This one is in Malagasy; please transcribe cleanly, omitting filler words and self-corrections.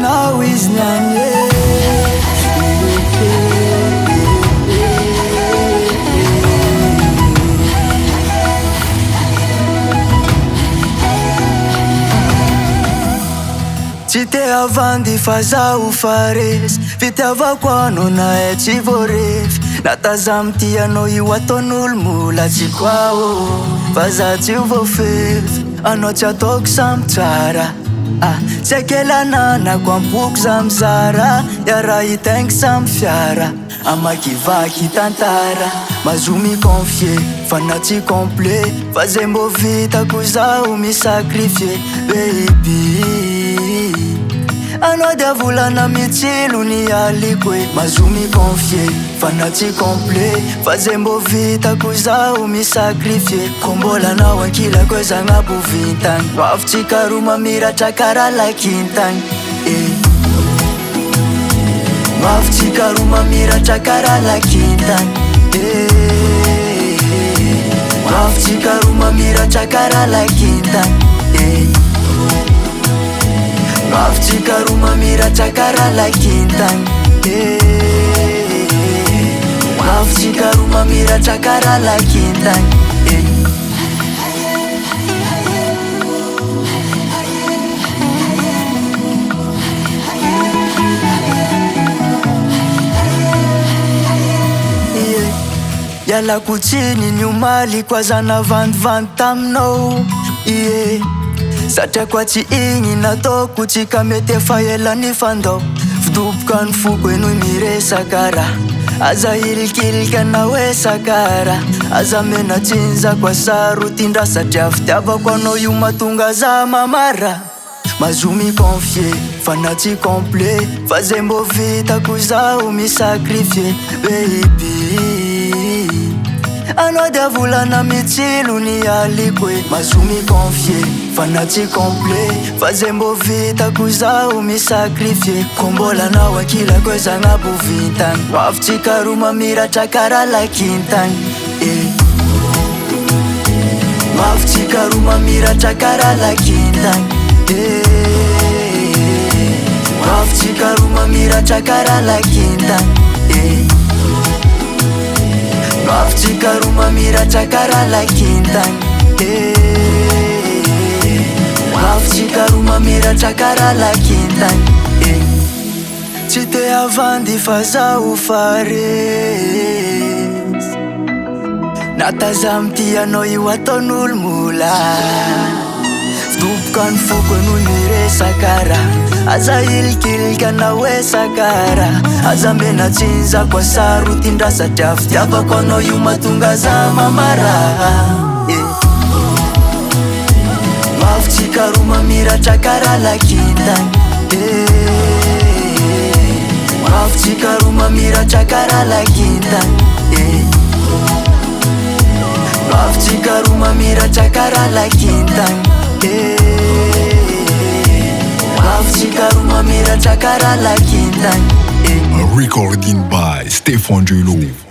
Aminao izy niany Tsy te avandy fa zaho faresy Fitiavako anao na tsy voarefy Natazamy ty anao io ataon'olo mola tsy kwa Fa za tsy ho voafefy Anao tsy ataoko samy tsara Tsy akelananako ampoko za mizara Iara hitaingy samy fiara Amakivaky tantara Mazo miconfie fa na tsy complet Fa zay mbô vitako zaho misakrifie Baby Anao dia volana mitsilo ny aliko e Mazo miconfie fa na tsy complet Fa zay mbô vitako zaho misakrifie Ko mbola anao ankilako e zagnabo vintany Mavitsika ro mamiratra kara lakintany Mavitsika ro mamiratra kara lakintany Mavitsika ro mamiratra kara lakintany Mavitsika ro mamiratra kara lakintany Mavitsika ro mamiratra kara lakintany Ialako tsiny ny omaly ko azana vandivandy taminao Satria koa tsy igny nataoko Tsika mety efa ela ny fandao Fidoboka ny foko e noho miresaka raha Aza ilikilika na hoe sakara Aza mena tsinjako asaro tindra Satria fitiavako anao io mahatonga za mamara Mazo miconfie fa na tsy complet Fa zay mbô vitako zaho misakrifie Baby Anao dia volana mitsilo ny aliko e Mazo miconfie fa na tsy complet Fa zay mbô vitako zaho misakrifie Ko mbola anao ankilako e zagnabo vintany Mavitsika ro mamiratra kara lakintany Mavitsika ro mamiratra kara lakintany Mavitsika ro mamiratra kara lakintany Mavitsika ro mamiratra kara lakintany Mavitsika ro mamiratra kara lakintany Tsy te avandy fa zaho faresy Natazamy ty anao io ataon'olo mola Fidoboka ny foko e noho miresaka raha Aza ilikilika na hoe sakara Aza mena tsinjako asaro tindra Satria fitiavako anao io mahatonga za mamara Mavitsika ro mamiratra kara lakintany Mavitsika ro mamiratra kara lakintany Mavitsika ro mamiratra kara lakintany Mavitsika ro mamiratra kara lakintany Recording by Stefan Julo.